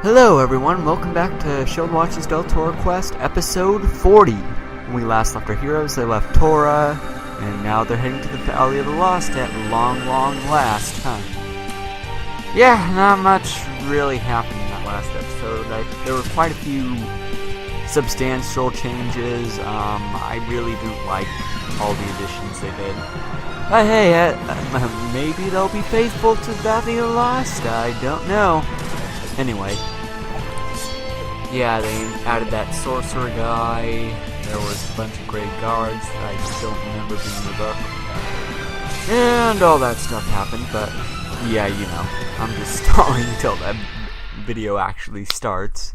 Hello everyone, welcome back to Childe Watches Deltora Quest, episode 40. When we last left our heroes, they left Tora, and now they're heading to the Valley of the Lost at long last, huh? Yeah, not much really happened in that last episode. There were quite a few substantial changes. I really do like all the additions they did. But hey, maybe they'll be faithful to Valley of the Lost, I don't know. Anyway, yeah, they added that sorcerer guy. There was a bunch of grey guards that I just don't remember being in the book. And all that stuff happened, but yeah, you know, I'm just stalling until that video actually starts.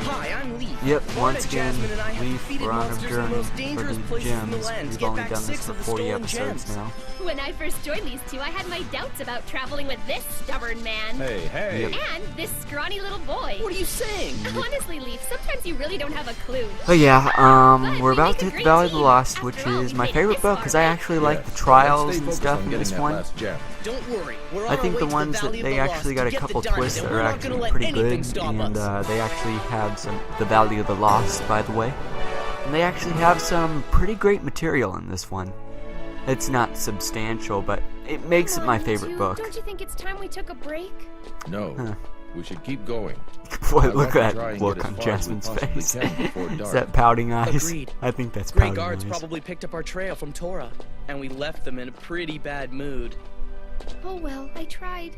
Hi, I'm Lief. Yep, once again, Lief, we're on a journey for the gems. We've only done this for 40 episodes now. When I first joined these two, I had my doubts about traveling with this stubborn man. Hey. Yep. And this scrawny little boy. What are you saying? Honestly, Lief, sometimes you really don't have a clue. But yeah, we're about to hit the Valley of the Lost, which is my favorite book, because I actually like the trials and stuff in this one. Don't worry. I think the ones that they actually got a couple twists that are actually pretty good, and they actually have the Valley of the Lost, by the way. And they actually have some pretty great material in this one. It's not substantial, but it makes it my favorite book. Don't you think it's time we took a break? No, we should keep going. Boy, look at that look on Jasmine's face. Is that pouting eyes? Agreed. I think that's Grey pouting guards eyes. probably picked up our trail from Tora, and we left them in a pretty bad mood. Oh well, I tried.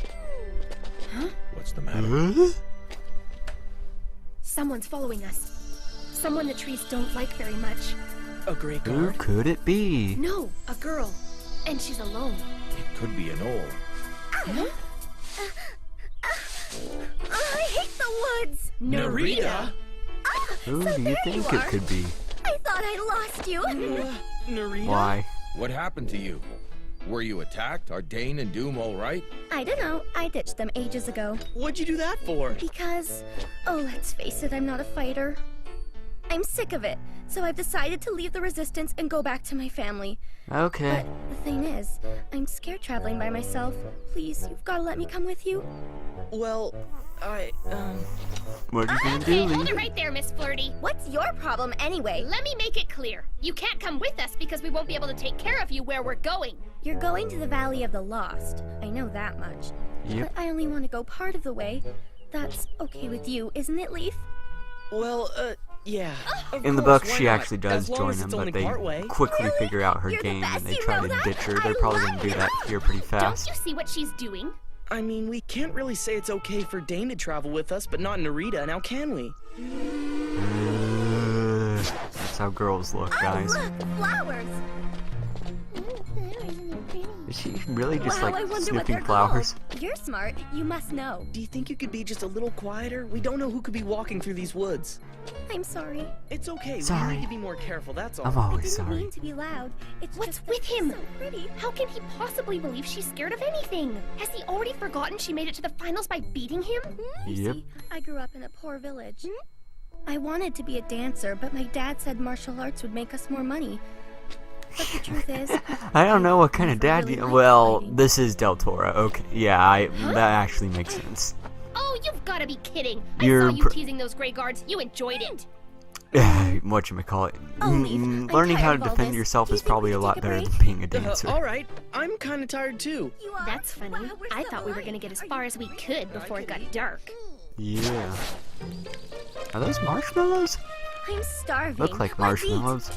Huh? What's the matter? Someone's following us. Someone the trees don't like very much. A grey Who guard? could it be? No, a girl. And she's alone. It could be an owl. Huh? I hate the woods! Naridah? Who do you think it could be? I thought I lost you. Naridah? Why? What happened to you? Were you attacked? Are Dane and Doom all right? I don't know. I ditched them ages ago. What'd you do that for? Because, oh, let's face it, I'm not a fighter. I'm sick of it, so I've decided to leave the Resistance and go back to my family. Okay. But the thing is, I'm scared traveling by myself. Please, you've got to let me come with you. Well, What are you gonna do, Hey, hold Lee? it right there, Miss Flirty. What's your problem anyway? Let me make it clear. You can't come with us because we won't be able to take care of you where we're going. You're going to the Valley of the Lost. I know that much. Yep. But I only want to go part of the way. That's okay with you, isn't it, Lief? well, yeah. Of In the course, book, why she not? actually does As long join as them, it's but only they partway. quickly Really? figure out her You're the game and best, they you try know to that? ditch her. I They're probably love gonna do you. that here pretty Don't fast. you see what she's doing? I mean, we can't really say it's okay for Dane to travel with us, but not Naridah, now can we? That's how girls look, guys. Oh, look, flowers! Is she really just Wow, I like wonder what they're sniffing flowers? called. You're smart. You must know. Do you think you could be just a little quieter? We don't know who could be walking through these woods. I'm sorry. It's okay. Sorry. We need to be more careful, that's all. I'm I always didn't sorry. mean to be loud. It's What's just with that him? she's so pretty. How can he possibly believe she's scared of anything? Has he already forgotten she made it to the finals by beating him? You Yep. see, I grew up in a poor village. I wanted to be a dancer, but my dad said martial arts would make us more money. But the truth is, I don't know what kind of dad really you. like Well, fighting. this is Deltora. Okay, yeah, that actually makes sense. Oh, you've got to be kidding. I You're saw you teasing those gray guards. You enjoyed it. Whatchamacallit. Oh, Leaf, I'm Learning how to tired of all defend this. yourself Do you is think probably we a should lot take a better break? than being a dancer. All right. I'm kind of tired too. you are. That's funny. Wow, we're I still thought we were alive. going to get as Are far you as we kidding? could before it got dark. Yeah. Are those marshmallows? I'm starving. Look like Let's eat. marshmallows.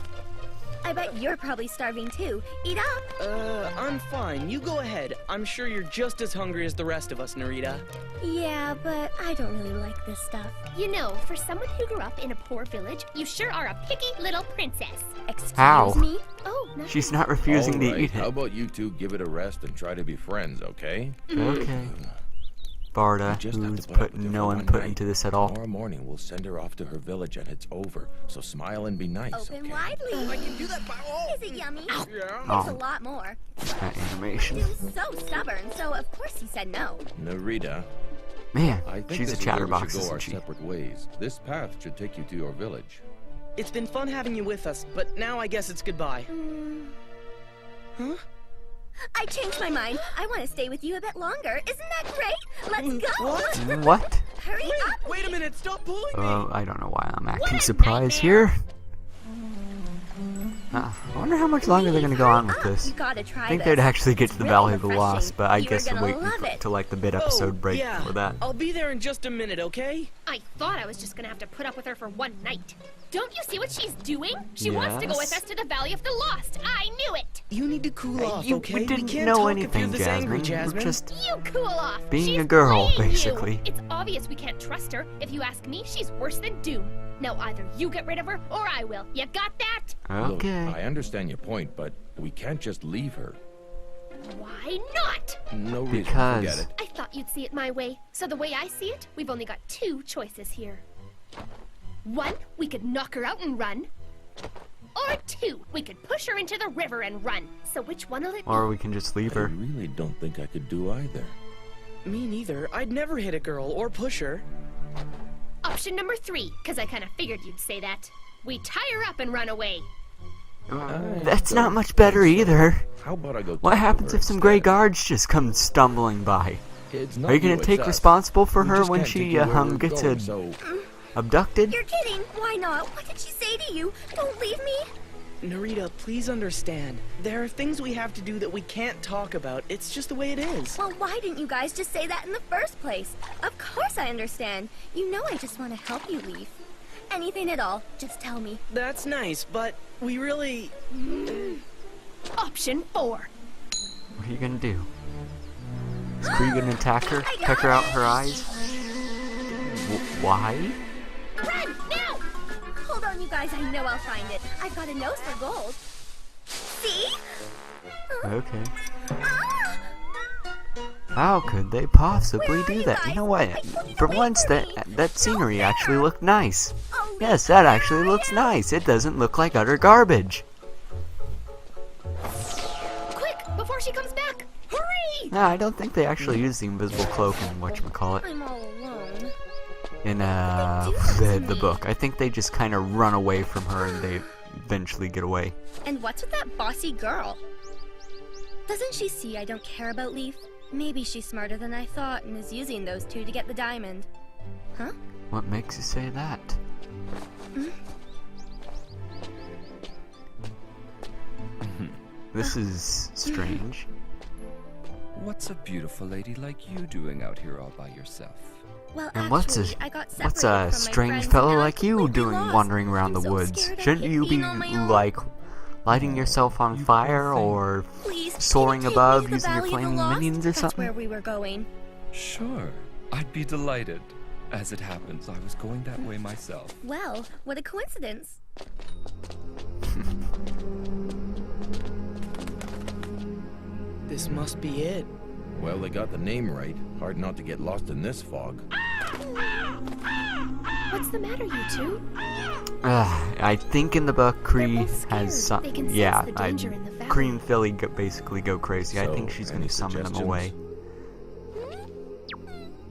I bet you're probably starving too. Eat up. I'm fine. You go ahead. I'm sure you're just as hungry as the rest of us, Naridah. Yeah, but I don't really like this stuff. You know, for someone who grew up in a poor village, you sure are a picky little princess. Excuse How? me? Oh, nothing. She's not refusing All to right, eat How it. about you two give it a rest and try to be friends, okay? Okay. Barda, You just have who's to put up with putting her no for one one put night. into this at all. Tomorrow morning we'll send her off to her village and it's over. So smile and be nice, Open okay? widely. I can do that. Is it yummy? Yeah. There's a Oh, lot more. that animation. He was so stubborn, so of course he said no. Naridah, Man, I think she's a this is where we chatterbox, should go our isn't she? separate ways. This path should take you to your village. It's been fun having you with us, but now I guess it's goodbye. Huh? I changed my mind. I want to stay with you a bit longer. Isn't that great? Let's go. What? What? Hurry up! Wait a minute, stop pulling me! I don't know why I'm acting a surprised nightmare. here. I wonder how much longer they're gonna go on with this. You gotta try I think this. they'd actually get to the It's Valley really of the refreshing. Lost, but I You're guess we'll gonna wait love it. to like the mid-episode break yeah. for that. I'll be there in just a minute, okay? I thought I was just gonna have to put up with her for one night. Don't you see what she's doing? She wants to go with Yes. us to the Valley of the Lost. I knew it. You need to cool off, You, okay? we didn't can't know talk anything, if you're this angry, Jasmine. We're just You cool off. being She's a girl, playing you. basically. It's obvious we can't trust her. If you ask me, she's worse than Doom. Now either you get rid of her or I will. You got that? okay. Look, I understand your point, but we can't just leave her. Why not? No reason. Because- Forget it. I thought you'd see it my way. So the way I see it, we've only got two choices here. One, we could knock her out and run. Or two, we could push her into the river and run. So which one will it be? Or we can just leave I her. really don't think I could do either. Me neither. I'd never hit a girl or push her. Option number 3, because I kind of figured you'd say that. We tie her up and run away. That's not much better either. How about I go? What talk to happens her if some gray instead? guards just come stumbling by? It's not Are you gonna it's take us. responsible for We her just when can't she take you where we're gets going, so abducted? You're kidding. Why not? What did she say to you? Don't leave me. Naridah, please understand. There are things we have to do that we can't talk about. It's just the way it is. Well, why didn't you guys just say that in the first place? Of course I understand. You know I just want to help you, Lief. Anything at all, just tell me. That's nice, but we really... Option 4. What are you gonna do? Is Kree gonna attack her? Peck her out her eyes? Why? Run, now! Hold on, you guys. I know I'll find it. I've got a nose for gold. See? Okay. Ah! How could they possibly Where are do you that? You guys? know what? I told you to For wait once, for that me. that scenery actually looked nice. Oh, Yes, that actually looks nice. It doesn't look like utter garbage. Quick, before she comes back! Hurry! No, I don't think they actually use the invisible cloak in whatchamacallit. I'm all alone. In the book. I think they just kind of run away from her and they eventually get away. And what's with that bossy girl? Doesn't she see I don't care about Lief? Maybe she's smarter than I thought and is using those two to get the diamond. Huh? What makes you say that? This is strange. What's a beautiful lady like you doing out here all by yourself? Well, And what's actually, I got what's separated a from my strange friends fellow and I'm like you completely doing lost. wandering around I'm the so woods? scared I Shouldn't hate you be being on my own. like lighting yourself on You fire poor thing. or Please, soaring can you take above me to the using your Valley of the flaming Lost? minions or That's something? where we were going. Sure, I'd be delighted. As it happens, I was going that way myself. Well, what a coincidence. This must be it. Well, they got the name right. Hard not to get lost in this fog. What's the matter, you two? I think in the book Kree both scared. has some. They can sense Yeah, the danger in the valley. Kree and Philly basically go crazy. I So, think she's any gonna summon them suggestions? away.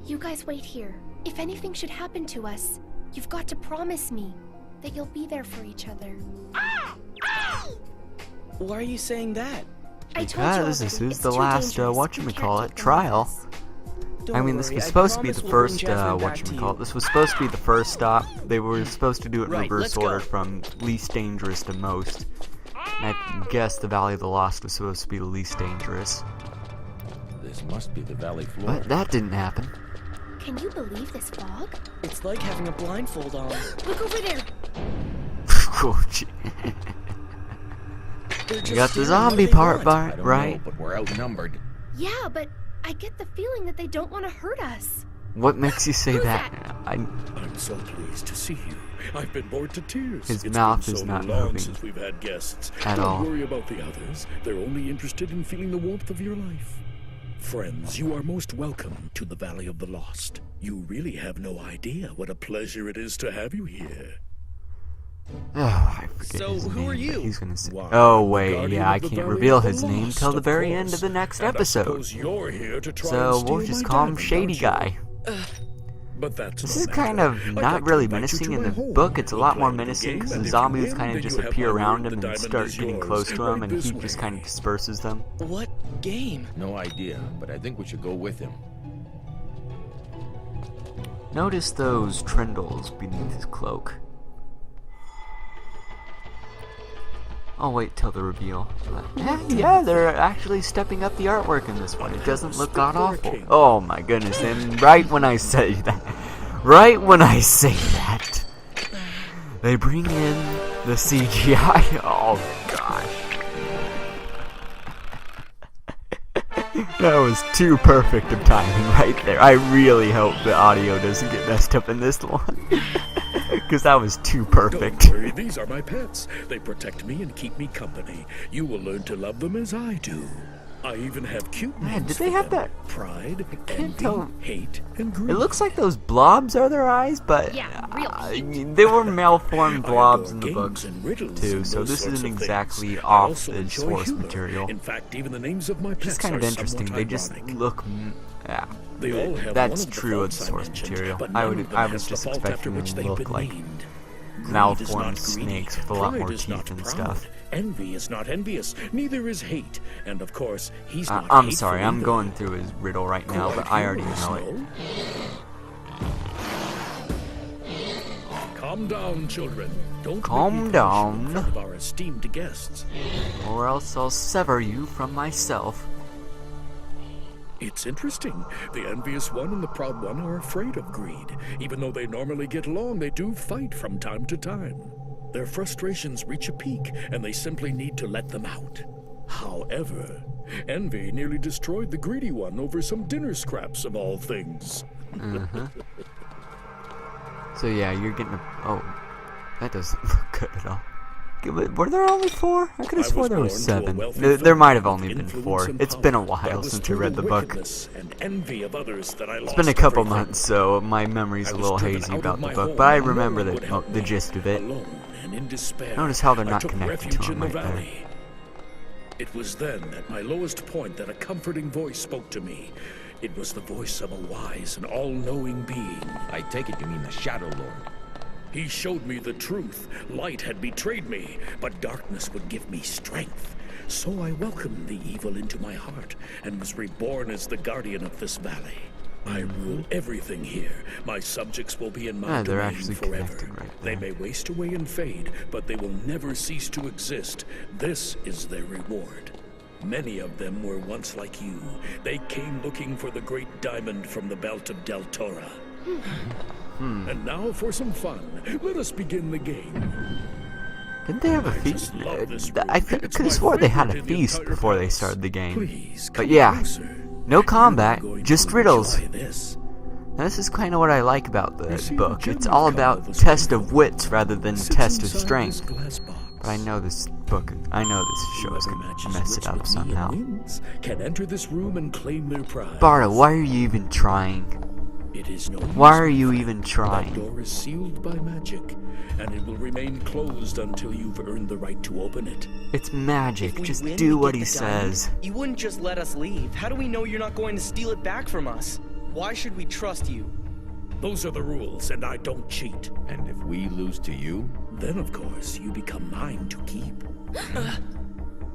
You guys wait here. If anything should happen to us, you've got to promise me that you'll be there for each other. Why are you saying that? I told you Because this already, is it's the too last dangerous. We whatchamacallit can't take them trial. with us. Don't I mean, this worry, was I supposed to be promise the we'll bring first Jasmine back to you. whatchamacallit. This was supposed to be the first stop. They were supposed to do it in Right, reverse let's go. order from least dangerous to most. And I guess the Valley of the Lost was supposed to be the least dangerous. This must be the valley floor. But that didn't happen. Can you believe this fog? It's like having a blindfold on. Look over there. Oh, gee. They're just You got the scared. What do zombie they part, want? I don't right? know, but we're outnumbered. Yeah, but I get the feeling that they don't want to hurt us. What makes you say Who's that? I'm so pleased to see you. I've been bored to tears. His It's mouth been is so not long moving since we've had guests. at Don't all. worry about the others. They're only interested in feeling the warmth of your life. Friends, you are most welcome to the Valley of the Lost. You really have no idea what a pleasure it is to have you here. Oh, I forget So, his who name, are but you? He's gonna say. Why, Oh the wait, guardian yeah, I of the can't Valley reveal of the his name Lost, till the of very course. end of the next And I episode. suppose you're here to try So and steal we'll just my call him diamond, Shady aren't you? Guy. But that's This no is kind matter. of I'd not like to really invite you menacing to in my the home. book. It's a We'll lot play more a little menacing game, because and the if you zombies win, kind of then just you have appear my around word. him The and diamond start is getting yours. close to him, Right and this he just kind of way. disperses them. What game? No idea, but I think we should go with him. Notice those trindles beneath his cloak. I'll wait till the reveal. Yeah, they're actually stepping up the artwork in this one. It doesn't look god-awful. Oh my goodness, and right when I say that, they bring in the CGI. Oh gosh. That was too perfect of timing right there. I really hope the audio doesn't get messed up in this one. Because that was too perfect. Don't worry, these are my pets. They protect me and keep me company. You will learn to love them as I do. I even have cute names. Man, did they have them. that? Pride, Can't envy, tell. hate, and greed. It looks like those blobs are their eyes, but Yeah, real I cute. mean, they were malformed I blobs adore in the book games and riddles too, and so those this sorts isn't of exactly things. I off also the enjoy source humor. material. In fact, even the names of my pets It's kind of are interesting. somewhat They just ironic. look. Yeah. They all have That's one of the true of the faults I source mentioned, material. but I none would. of them I has was the just fault expecting after them which to they've look been like named. Greed is malformed not greedy. snakes with a lot Pride more is not teeth and proud. stuff. Envy is not envious. Neither is hate. And of course, he's not I'm hateful sorry. I'm either. going through his riddle right now, but I already know it. Calm down, children. Don't Calm make me punish you down. in front of our esteemed guests. Or else I'll sever you from myself. It's interesting. The envious one and the proud one are afraid of greed. Even though they normally get along, they do fight from time to time. Their frustrations reach a peak, and they simply need to let them out. However, envy nearly destroyed the greedy one over some dinner scraps of all things. So yeah, you're getting a. Oh, that doesn't look good at all. Were there only 4? I could have I sworn was there was born to a 7. wealthy There family might have with only been influence 4. and It's power. been a That while was since I through read the book. wickedness and envy of others that I It's lost been a couple everything. months, so my memory's I a was little driven hazy out about of the my book, home, but I and no remember one would help the me. gist of it. Alone and in despair, Notice how they're I not took connected refuge to in him the right there. valley. It was then, at my lowest point, that a comforting voice spoke to me. It was the voice of a wise and all-knowing being. I take it you mean the Shadow Lord. He showed me the truth. Light had betrayed me, but darkness would give me strength. So I welcomed the evil into my heart and was reborn as the guardian of this valley. I rule everything here. My subjects will be in my They're domain actually forever. connected right They there. may waste away and fade, but they will never cease to exist. This is their reward. Many of them were once like you. They came looking for the great diamond from the belt of Deltora. And now for some fun. Let us begin the game. Didn't they have a I feast? just love this I room. It's could my have swore they had a favorite in the feast entire before they palace. started the game. Please, But come yeah, closer. no combat, You're going just to riddles. enjoy this. Now, this is kind of what I like about You the see, book. the It's gems all come about with a test spring of wits rather than Sits test of inside this strength. glass box. But I know this book, I know this show is Whoever gonna matches mess it wits up with me and somehow. wins can enter this room and claim their prize. Barda, why are you even trying? It is no Why use, are my you friend. even That trying? door is sealed by magic, and it will remain closed until you've earned the right to open it. It's If magic. we Just win, do we what get he the diamond. says. You wouldn't just let us leave. How do we know you're not going to steal it back from us? Why should we trust you? Those are the rules, and I don't cheat. And if we lose to you, Then, of course, you become mine to keep.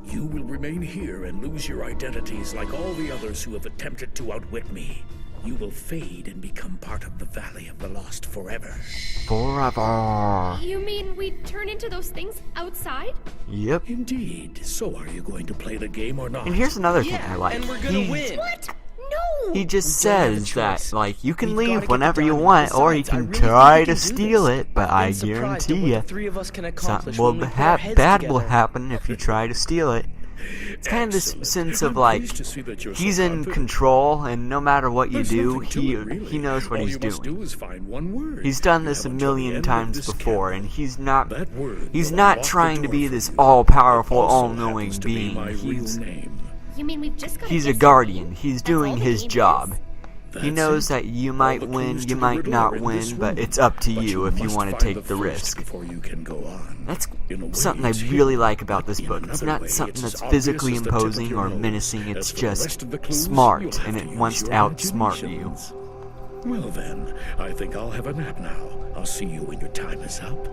You will remain here and lose your identities like all the others who have attempted to outwit me. You will fade and become part of the Valley of the Lost forever. Forever. You mean we turn into those things outside? Yep. Indeed. So are you going to play the game or not? And here's another thing Yeah, I like. and we're gonna He- win. What? No! He just We don't have a says that, choice. like, you can We've gotta leave get the whenever you diamond. want, or you Besides, I can really think try we to can do steal this. it, but I've I been surprised at guarantee what you, the three of us can accomplish something when we put our heads bad will together. happen if you try to steal it. It's kind of this Excellent. sense I'm of, like, pleased to see that you're so he's in confident. control, and no matter what you There's do, nothing to it, really. he knows what All he's you must doing. do is find one word. He's done You this a have until the million end of times this before, and campaign. he's not That word he's will not unlock the trying to door be for this you. all-powerful, It also all-knowing happens to be being. my real He's name. You mean we've just got he's a guardian. He's doing his job. He That's knows it. that you All might the win, clues you to the might riddle not are in win, this but room. it's up to But you if you must want to find take the the first risk. before you can go on. That's In a way, something I it's really hidden, like about but this in book. It's another not way, something it's that's as obvious physically as the tip of imposing your or nose. menacing. It's As for the just rest of the clues, smart, you'll and have it to use wants to your outsmart you. imaginations. Well then, I think I'll have a nap now. I'll see you when your time is up.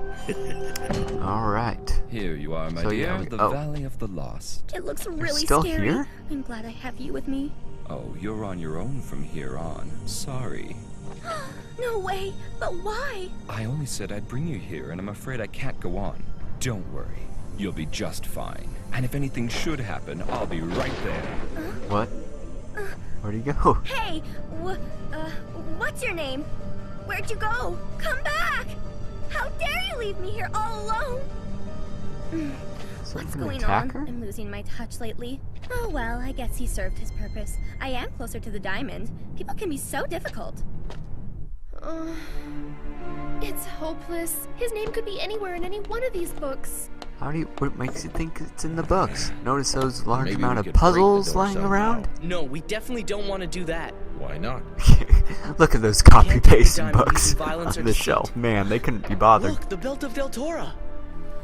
Alright. Here you are, my So, dear, yeah, the oh. Valley of the Lost. It looks really still scary. here? I'm glad I have you with me. Oh, you're on your own from here on. Sorry. No way, but why? I only said I'd bring you here, and I'm afraid I can't go on. Don't worry. You'll be just fine. And if anything should happen, I'll be right there. What? Where'd he go? Hey, what's your name? Where'd you go? Come back! How dare you leave me here all alone? What's going on? I'm losing my touch lately. Oh well, I guess he served his purpose. I am closer to the diamond. People can be so difficult. It's hopeless. His name could be anywhere in any one of these books. What makes you think it's in the books? Notice those large Maybe amount we of could break the puzzles door lying somehow. around? No, we definitely don't want to do that. Why not? Look at those Can't take the copy-pasted diamond books using violence or on the deceit. shelf. Man, they couldn't be bothered. Look, the belt of Deltora.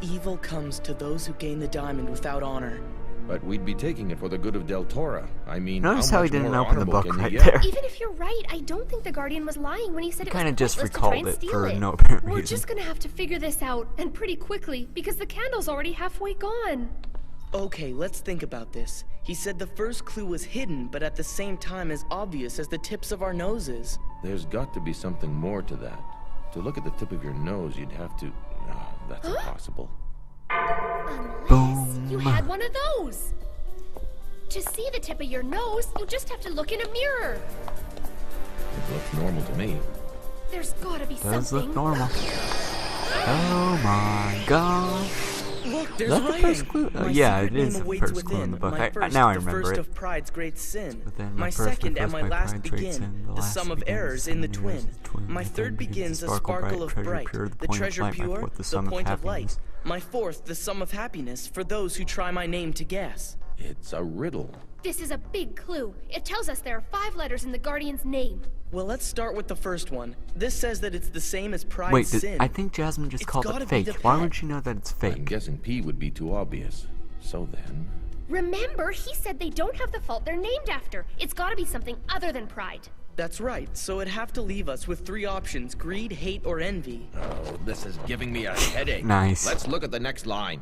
Evil comes to those who gain the diamond without honor. But we'd be taking it for the good of Deltora. I mean, Notice how how he much didn't more open the honorable book can you right get? there. Even if you're right, I don't think the Guardian was lying when he said it was Kinda just pointless to try recalled and it steal for it. no apparent We're reason. just gonna have to figure this out, and pretty quickly, because the candle's already halfway gone. Okay, let's think about this. He said the first clue was hidden, but at the same time as obvious as the tips of our noses. There's got to be something more to that. To look at the tip of your nose, you'd have to... that's impossible. Unless you had one of those. To see the tip of your nose, you just have to look in a mirror. It looks normal to me. There's gotta be Does something. look normal. Oh my god. Look, there's Is that the writing. first clue? My yeah, secret it is name the awaits first clue in the within. book. My first, now I the remember first it. of pride's great sin. Within My my first, second my and first, my my last pride traits begin. in, The last sum of begins, errors the in the sum of errors twin. is the twin. My The third begins a sparkle sparkle of treasure bright. pure, The point of treasure light, my pure, fourth, the sum point of light. happiness. My fourth, the sum of happiness for those who try my name to guess. It's a riddle. This is a big clue. It tells us there are 5 letters in the Guardian's name. Well, let's start with the first one. This says that it's the same as pride's Wait, sin. I think Jasmine just It's called gotta it be fake. the Why pet. would she know that it's I'm fake? guessing P would be too obvious. So then... Remember, he said they don't have the fault they're named after. It's gotta be something other than pride. That's right, so it'd have to leave us with 3 options: greed, hate, or envy. Oh, this is giving me a headache. Nice. Let's look at the next line.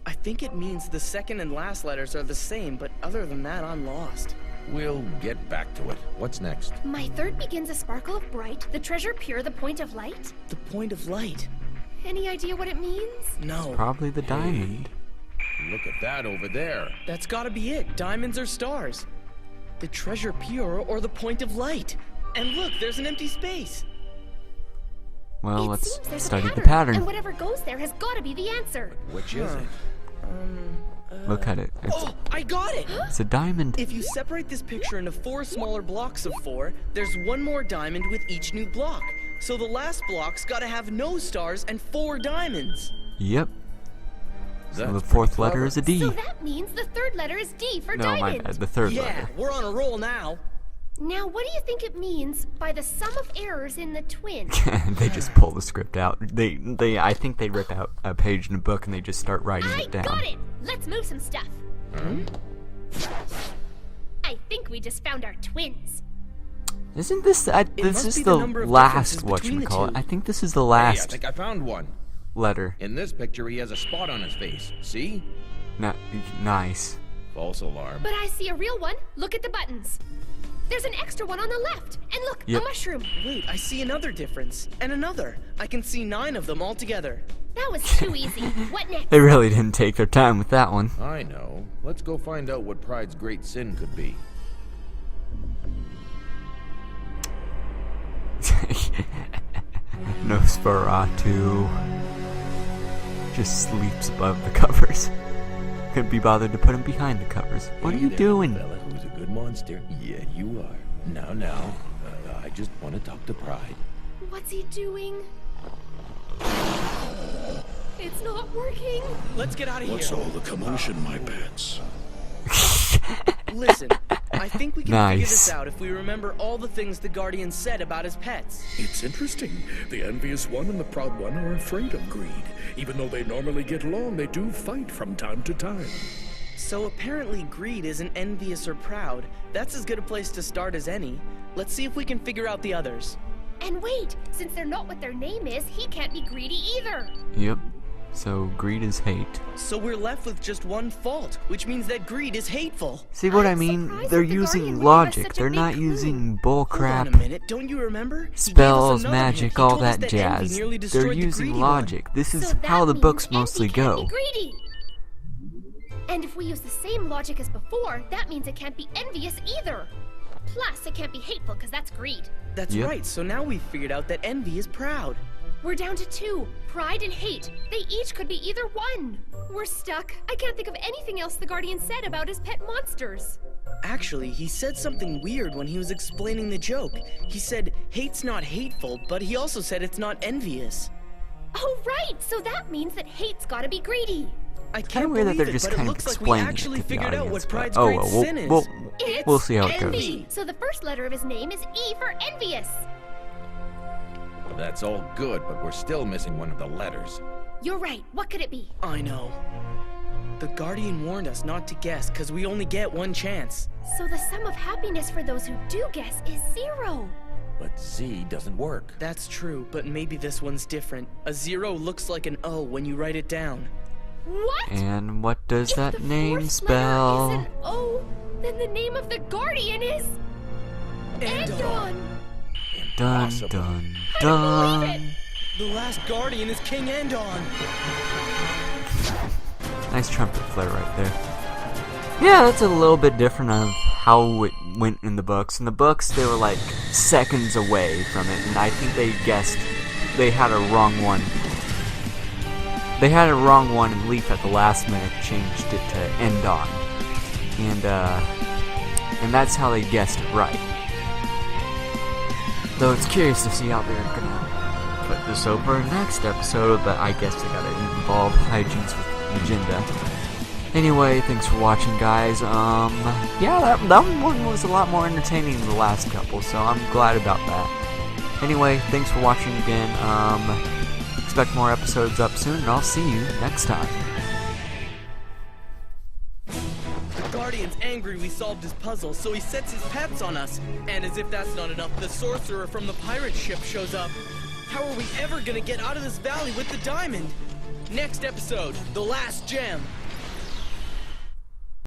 I think it means the second and last letters are the same, but other than that, I'm lost. We'll get back to it. What's next? My third begins a sparkle of bright, the treasure pure, the point of light. The point of light. Any idea what it means? No. Probably the diamond. Look at that over there. That's gotta be it. Diamonds or stars. The treasure pure or the point of light. And look, there's an empty space. Well, It let's seems there's study a the And pattern. whatever goes there has gotta be the answer. Which is it? Look at it. Oh, I got it! It's a diamond. If you separate this picture into 4 smaller blocks of 4, there's 1 more diamond with each new block. So the last block's gotta have no stars and 4 diamonds. Yep. So That's the pretty fourth letter clever. is a D. So that means the third letter is D for No, my diamond. bad. The third Yeah, letter. we're on a roll now. Now, what do you think it means by the sum of errors in the twin? They just pull the script out. I think they rip out a page in a book and they just start writing I it down. got it! Let's move some stuff. I think we just found our twins. Isn't this? This must is be the the number of last differences between the whatchamacallit. two. I think this is the Hey, I last think I found one. letter. In this picture, he has a spot on his face. See? Nice. False alarm. But I see a real one. Look at the buttons. There's an extra one on the left. And look, Yep. a mushroom. Wait, I see another difference. And another. I can see 9 of them all together. That was too easy. What next? They really didn't take their time with that one. I know. Let's go find out what Pride's great sin could be. Nosferatu just sleeps above the covers. Couldn't be bothered to put him behind the covers. What are Hey you there, doing? Fella who's a good monster. Yeah, you are. Now. I just want to talk to Pride. What's he doing? It's not working. Let's get out of What's here. all the commotion, my pets? Listen, I think we can figure this Nice. out if we remember all the things the Guardian said about his pets. It's interesting. The envious one and the proud one are afraid of greed. Even though they normally get along, they do fight from time to time. So apparently greed isn't envious or proud. That's as good a place to start as any. Let's see if we can figure out the others. And wait, since they're not what their name is, he can't be greedy either. Yep. So greed is hate. So we're left with just one fault, which means that greed is hateful. See what I I'm mean? surprised They're that the using Guardian would give us logic. such a They're big not clue. using Hold on bullcrap, a minute, don't you remember? He gave us spells, another hint. magic, He all told us that envy jazz. nearly They're destroyed the using greedy logic. This So is that how the means books envy mostly can't go. be greedy. And if we use the same logic as before, that means it can't be envious either. Plus, it can't be hateful, because that's greed. That's Yep. right, so now we've figured out that envy is proud. We're down to 2. Pride and hate. They each could be either one. We're stuck. I can't think of anything else the Guardian said about his pet monsters. Actually, he said something weird when he was explaining the joke. He said, hate's not hateful, but he also said it's not envious. Oh, right! So that means that hate's gotta be greedy. I Kinda can't weird that believe they're it, just but it kind of looks like we explaining it actually to the figured out audience, what but- pride's oh, great well, sin is. It's we'll see how it goes. envy. So the first letter of his name is E for envious. That's all good, but we're still missing one of the letters. You're right. What could it be? I know. The Guardian warned us not to guess, because we only get one chance. So the sum of happiness for those who do guess is 0. But Z doesn't work. That's true, but maybe this one's different. A 0 looks like an O when you write it down. What? And what does If that the name fourth spell? letter is an O, then the name of the Guardian is Endon. Dun Impossible. dun I don't believe dun. it. The last Guardian is King Endon. Nice trumpet flare right there. Yeah, that's a little bit different of how it went in the books. In the books, they were like seconds away from it, and I think they guessed they had a wrong one. They had a wrong one, and Lief at the last minute changed it to Endon. And that's how they guessed it right. Though it's curious to see how they're gonna put this over next episode, but I guess they gotta involve hijinks with agenda. Anyway, thanks for watching, guys. Yeah, that one was a lot more entertaining than the last couple, so I'm glad about that. Anyway, thanks for watching again. Expect more episodes up soon, and I'll see you next time. The Guardian's angry we solved his puzzle, so he sets his pets on us. And as if that's not enough, the sorcerer from the pirate ship shows up. How are we ever gonna get out of this valley with the diamond? Next episode, The Last Gem.